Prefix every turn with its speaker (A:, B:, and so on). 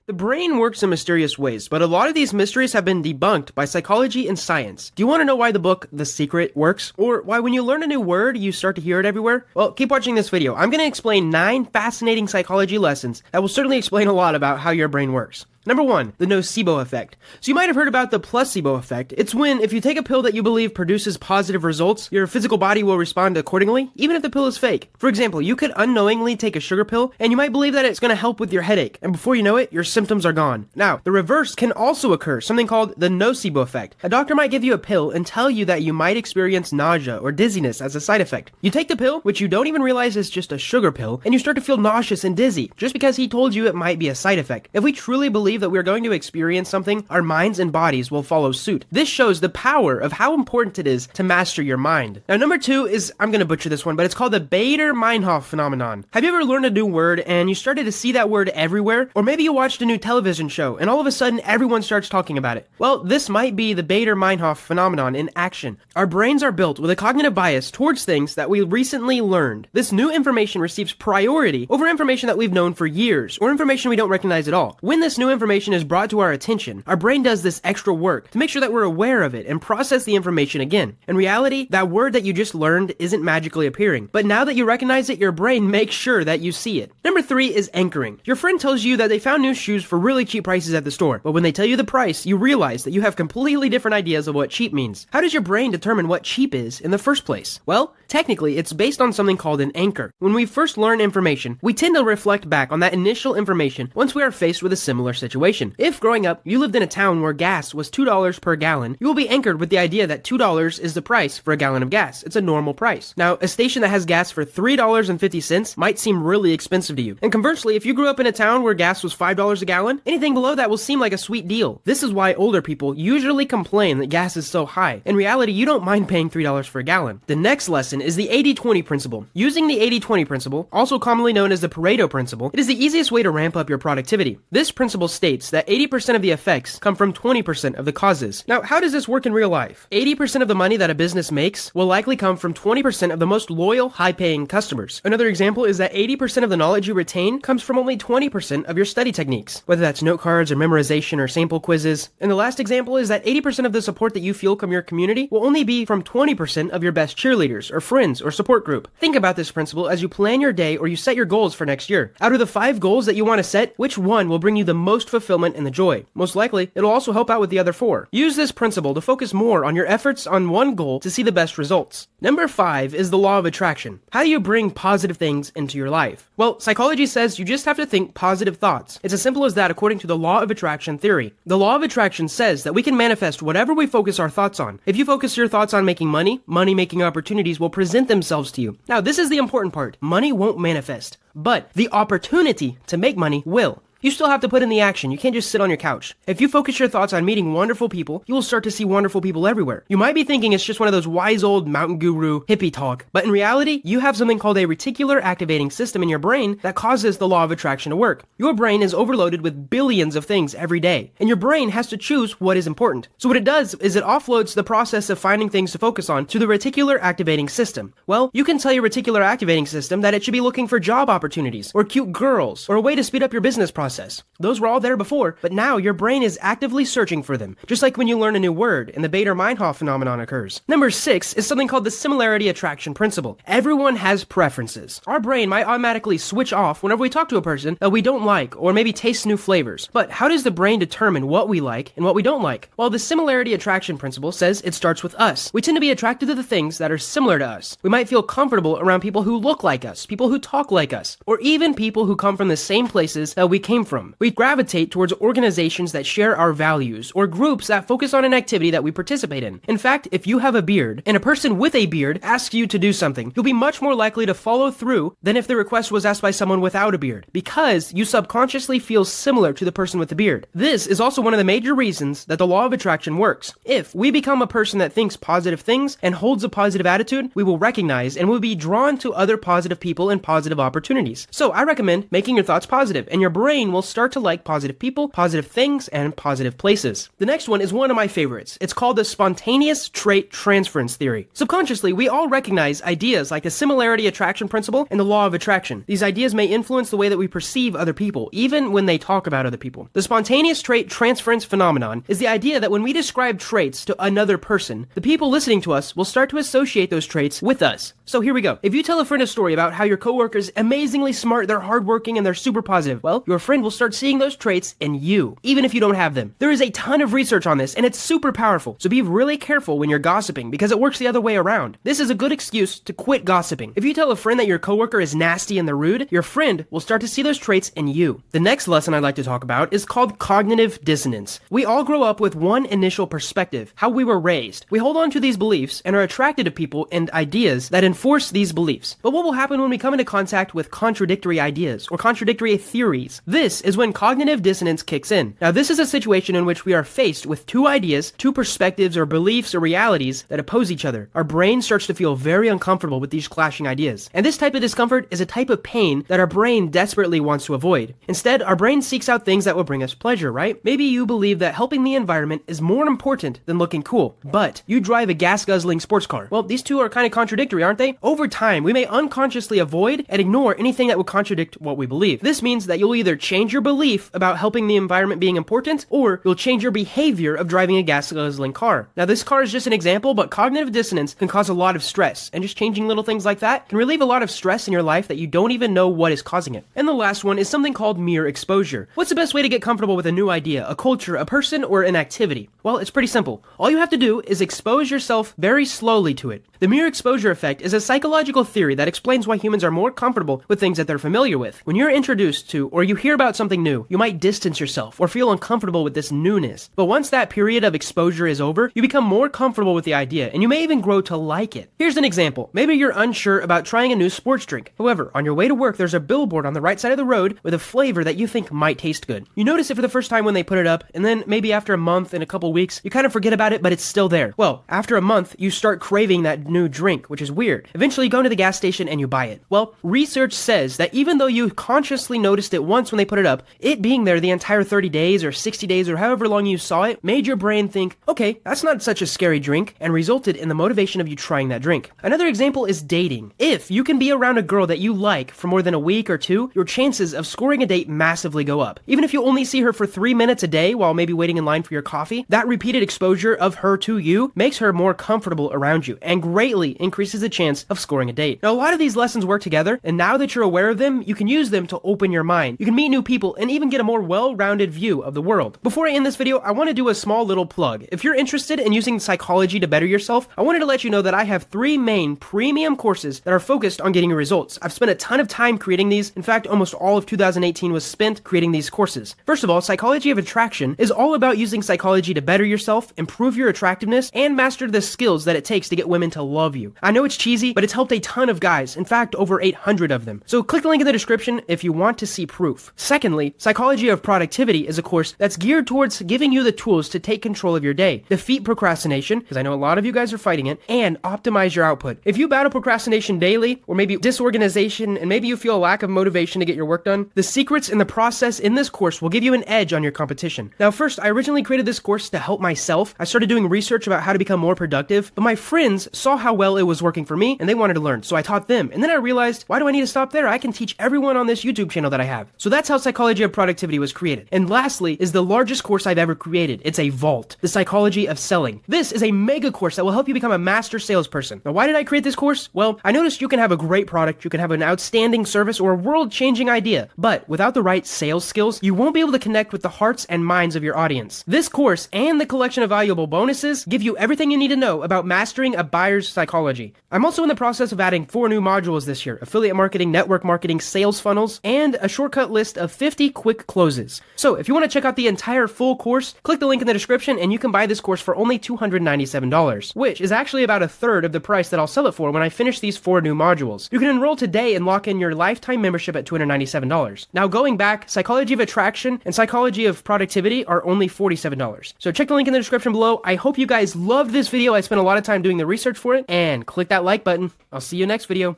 A: The brain works in mysterious ways, but a lot of these mysteries have been debunked by psychology and science. Do you want to know why the book The Secret works? Or why when you learn a new word, you start to hear it everywhere? Well, keep watching this video. I'm going to explain 9 fascinating psychology lessons that will certainly explain a lot about how your brain works. Number 1, the nocebo effect. So you might have heard about the placebo effect. It's when, if you take a pill that you believe produces positive results, your physical body will respond accordingly, even if the pill is fake. For example, you could unknowingly take a sugar pill, and you might believe that it's going to help with your headache, and before you know it, your symptoms are gone. Now, the reverse can also occur, something called the nocebo effect. A doctor might give you a pill and tell you that you might experience nausea or dizziness as a side effect. You take the pill, which you don't even realize is just a sugar pill, and you start to feel nauseous and dizzy, just because he told you it might be a side effect. If we truly believe that we're going to experience something, our minds and bodies will follow suit. This shows the power of how important it is to master your mind. Now, number 2 is, I'm going to butcher this one, but it's called the Bader-Meinhof phenomenon. Have you ever learned a new word and you started to see that word everywhere? Or maybe you watched a new television show and all of a sudden everyone starts talking about it. Well, this might be the Bader-Meinhof phenomenon in action. Our brains are built with a cognitive bias towards things that we recently learned. This new information receives priority over information that we've known for years, or information we don't recognize at all. When this new information is brought to our attention, our brain does this extra work to make sure that we're aware of it and process the information again. In reality, that word that you just learned isn't magically appearing, but now that you recognize it, your brain makes sure that you see it. Number 3 is anchoring. Your friend tells you that they found new shoes for really cheap prices at the store, but when they tell you the price, you realize that you have completely different ideas of what cheap means. How does your brain determine what cheap is in the first place? Well, technically, it's based on something called an anchor. When we first learn information, we tend to reflect back on that initial information once we are faced with a similar situation. If growing up, you lived in a town where gas was $2 per gallon, you will be anchored with the idea that $2 is the price for a gallon of gas. It's a normal price. Now, a station that has gas for $3.50 might seem really expensive to you. And conversely, if you grew up in a town where gas was $5 a gallon, anything below that will seem like a sweet deal. This is why older people usually complain that gas is so high. In reality, you don't mind paying $3 for a gallon. The next lesson is the 80-20 principle. Using the 80-20 principle, also commonly known as the Pareto principle, it is the easiest way to ramp up your productivity. This principle states that 80% of the effects come from 20% of the causes. Now, how does this work in real life? 80% of the money that a business makes will likely come from 20% of the most loyal, high-paying customers. Another example is that 80% of the knowledge you retain comes from only 20% of your study techniques, whether that's note cards or memorization or sample quizzes. And the last example is that 80% of the support that you feel from your community will only be from 20% of your best cheerleaders or friends or support group. Think about this principle as you plan your day or you set your goals for next year. Out of the 5 goals that you want to set, which one will bring you the most fulfillment and the joy? Most likely, it'll also help out with the other 4. Use this principle to focus more on your efforts on one goal to see the best results. Number 5 is the law of attraction. How do you bring positive things into your life? Well, psychology says you just have to think positive thoughts. It's as simple as that according to the law of attraction theory. The law of attraction says that we can manifest whatever we focus our thoughts on. If you focus your thoughts on making money, money-making opportunities will present themselves to you. Now, this is the important part. Money won't manifest, but the opportunity to make money will. You still have to put in the action. You can't just sit on your couch. If you focus your thoughts on meeting wonderful people, you will start to see wonderful people everywhere. You might be thinking it's just one of those wise old mountain guru hippie talk, but in reality, you have something called a reticular activating system in your brain that causes the law of attraction to work. Your brain is overloaded with billions of things every day, and your brain has to choose what is important. So what it does is it offloads the process of finding things to focus on to the reticular activating system. Well, you can tell your reticular activating system that it should be looking for job opportunities, or cute girls, or a way to speed up your business process. Those were all there before, but now your brain is actively searching for them, just like when you learn a new word and the Bader-Meinhof phenomenon occurs. Number 6 is something called the similarity attraction principle. Everyone has preferences. Our brain might automatically switch off whenever we talk to a person that we don't like or maybe taste new flavors. But how does the brain determine what we like and what we don't like? Well, the similarity attraction principle says it starts with us. We tend to be attracted to the things that are similar to us. We might feel comfortable around people who look like us, people who talk like us, or even people who come from the same places that we came from. We gravitate towards organizations that share our values or groups that focus on an activity that we participate in. In fact, if you have a beard and a person with a beard asks you to do something, you'll be much more likely to follow through than if the request was asked by someone without a beard, because you subconsciously feel similar to the person with the beard. This is also one of the major reasons that the law of attraction works. If we become a person that thinks positive things and holds a positive attitude, we will recognize and will be drawn to other positive people and positive opportunities. So I recommend making your thoughts positive, and your brain will will start to like positive people, positive things, and positive places. The next one is one of my favorites. It's called the spontaneous trait transference theory. Subconsciously, we all recognize ideas like the similarity attraction principle and the law of attraction. These ideas may influence the way that we perceive other people, even when they talk about other people. The spontaneous trait transference phenomenon is the idea that when we describe traits to another person, the people listening to us will start to associate those traits with us. So here we go. If you tell a friend a story about how your coworker is amazingly smart, they're hardworking, and they're super positive, well, your friend will start seeing those traits in you, even if you don't have them. There is a ton of research on this, and it's super powerful. So be really careful when you're gossiping, because it works the other way around. This is a good excuse to quit gossiping. If you tell a friend that your coworker is nasty and they're rude, your friend will start to see those traits in you. The next lesson I'd like to talk about is called cognitive dissonance. We all grow up with one initial perspective, how we were raised. We hold on to these beliefs and are attracted to people and ideas that enforce these beliefs. But what will happen when we come into contact with contradictory ideas or contradictory theories? This is when cognitive dissonance kicks in. Now, this is a situation in which we are faced with two ideas, two perspectives or beliefs or realities that oppose each other. Our brain starts to feel very uncomfortable with these clashing ideas. And this type of discomfort is a type of pain that our brain desperately wants to avoid. Instead, our brain seeks out things that will bring us pleasure, right? Maybe you believe that helping the environment is more important than looking cool, but you drive a gas-guzzling sports car. Well, these two are kind of contradictory, aren't they? Over time, we may unconsciously avoid and ignore anything that would contradict what we believe. This means that you'll either change your belief about helping the environment being important, or you'll change your behavior of driving a gas-guzzling car. Now, this car is just an example, but cognitive dissonance can cause a lot of stress, and just changing little things like that can relieve a lot of stress in your life that you don't even know what is causing it. And the last one is something called mere exposure. What's the best way to get comfortable with a new idea, a culture, a person, or an activity? Well, it's pretty simple. All you have to do is expose yourself very slowly to it. The mere exposure effect is a psychological theory that explains why humans are more comfortable with things that they're familiar with. When you're introduced to or you hear about something new, you might distance yourself or feel uncomfortable with this newness. But once that period of exposure is over, you become more comfortable with the idea, and you may even grow to like it. Here's an example. Maybe you're unsure about trying a new sports drink. However, on your way to work, there's a billboard on the right side of the road with a flavor that you think might taste good. You notice it for the first time when they put it up, and then maybe after a month and a couple weeks, you kind of forget about it, but it's still there. Well, after a month, you start craving that new drink, which is weird. Eventually, you go to the gas station and you buy it. Well, research says that even though you consciously noticed it once when they put it up, it being there the entire 30 days or 60 days or however long you saw it made your brain think, okay, that's not such a scary drink, and resulted in the motivation of you trying that drink. Another example is dating. If you can be around a girl that you like for more than a week or two, your chances of scoring a date massively go up. Even if you only see her for 3 minutes a day while maybe waiting in line for your coffee, that repeated exposure of her to you makes her more comfortable around you and greatly increases the chance of scoring a date. Now, a lot of these lessons work together, and now that you're aware of them, you can use them to open your mind. You can meet new people and even get a more well-rounded view of the world. Before I end this video, I want to do a small little plug. If you're interested in using psychology to better yourself, I wanted to let you know that I have 3 main premium courses that are focused on getting results. I've spent a ton of time creating these. In fact, almost all of 2018 was spent creating these courses. First of all, Psychology of Attraction is all about using psychology to better yourself, improve your attractiveness, and master the skills that it takes to get women to love you. I know it's cheesy, but it's helped a ton of guys. In fact, over 800 of them. So click the link in the description if you want to see proof. Secondly, Psychology of Productivity is a course that's geared towards giving you the tools to take control of your day, defeat procrastination, because I know a lot of you guys are fighting it, and optimize your output. If you battle procrastination daily, or maybe disorganization, and maybe you feel a lack of motivation to get your work done, the secrets and the process in this course will give you an edge on your competition. Now, first, I originally created this course to help myself. I started doing research about how to become more productive, but my friends saw how well it was working for me, and they wanted to learn, so I taught them. And then I realized, why do I need to stop there? I can teach everyone on this YouTube channel that I have. So that's how Psychology of Productivity was created. And lastly is the largest course I've ever created. It's a vault, the Psychology of Selling. This is a mega course that will help you become a master salesperson. Now, why did I create this course? Well, I noticed you can have a great product, you can have an outstanding service or a world-changing idea, but without the right sales skills, you won't be able to connect with the hearts and minds of your audience. This course and the collection of valuable bonuses give you everything you need to know about mastering a buyer's psychology. I'm also in the process of adding 4 new modules this year: affiliate marketing, network marketing, sales funnels, and a shortcut list of 50 quick closes. So if you want to check out the entire full course, click the link in the description and you can buy this course for only $297, which is actually about a third of the price that I'll sell it for when I finish these 4 new modules. You can enroll today and lock in your lifetime membership at $297. Now, going back, Psychology of Attraction and Psychology of Productivity are only $47. So check the link in the description below. I hope you guys loved this video. I spent a lot of time doing the research for it, and click that like button. I'll see you next video.